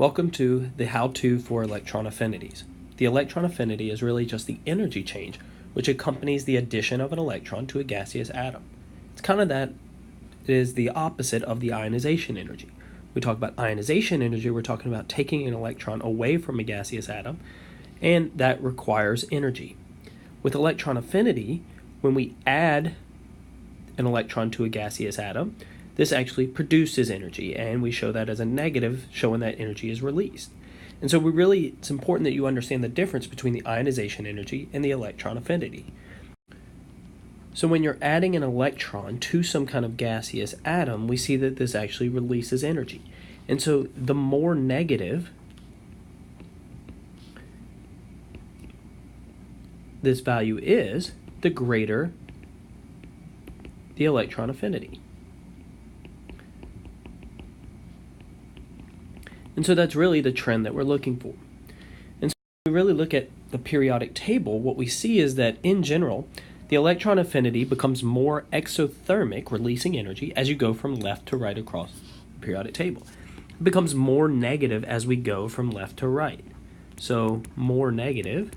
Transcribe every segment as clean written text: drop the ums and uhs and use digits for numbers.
Welcome to the how-to for electron affinities. The electron affinity is really just the energy change which accompanies the addition of an electron to a gaseous atom. It's kind of that it is the opposite of the ionization energy. We talk about ionization energy, we're talking about taking an electron away from a gaseous atom, and that requires energy. With electron affinity, when we add an electron to a gaseous atom, this actually produces energy, and we show that as a negative, showing that energy is released. And so it's important that you understand the difference between the ionization energy and the electron affinity. So when you're adding an electron to some kind of gaseous atom, we see that this actually releases energy. And so the more negative this value is, the greater the electron affinity. And so that's really the trend that we're looking for. And so when we really look at the periodic table, what we see is that in general, the electron affinity becomes more exothermic, releasing energy, as you go from left to right across the periodic table. It becomes more negative as we go from left to right. So more negative,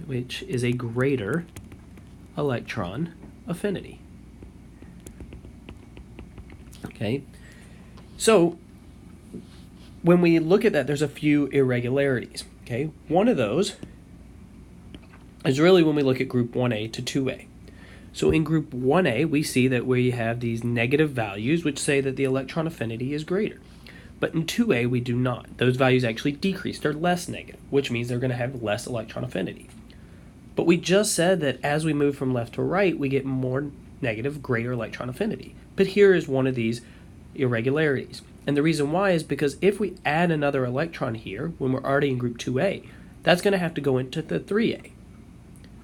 which is a greater electron affinity. Okay, so when we look at that, there's a few irregularities. Okay, one of those is really when we look at group 1A to 2A. So in group 1A, we see that we have these negative values which say that the electron affinity is greater. But in 2A, we do not. Those values actually decrease. They're less negative, which means they're going to have less electron affinity. But we just said that as we move from left to right, we get more negative, greater electron affinity. But here is one of these irregularities. And the reason why is because if we add another electron here, when we're already in group 2A, that's going to have to go into the 3A,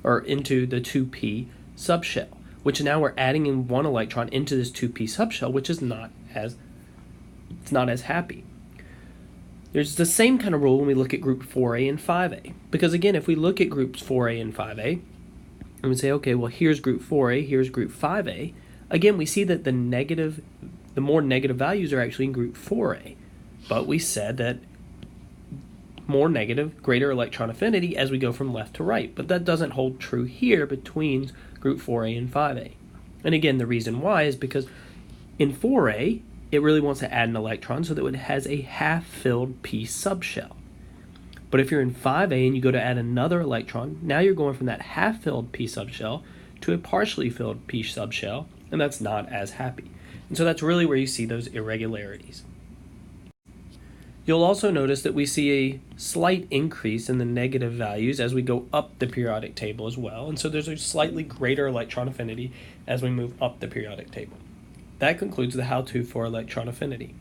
or into the 2p subshell, which now we're adding in one electron into this 2p subshell, which is not as happy. There's the same kind of rule when we look at group 4A and 5A, because again, if we look at groups 4A and 5A, and we say, okay, well, here's group 4A, here's group 5A, again, we see that the more negative values are actually in group 4A, but we said that more negative, greater electron affinity as we go from left to right, but that doesn't hold true here between group 4A and 5A. And again, the reason why is because in 4A, it really wants to add an electron so that it has a half-filled p subshell. But if you're in 5A and you go to add another electron, now you're going from that half-filled p subshell to a partially filled p subshell, and that's not as happy. And so that's really where you see those irregularities. You'll also notice that we see a slight increase in the negative values as we go up the periodic table as well. And so there's a slightly greater electron affinity as we move up the periodic table. That concludes the how-to for electron affinity.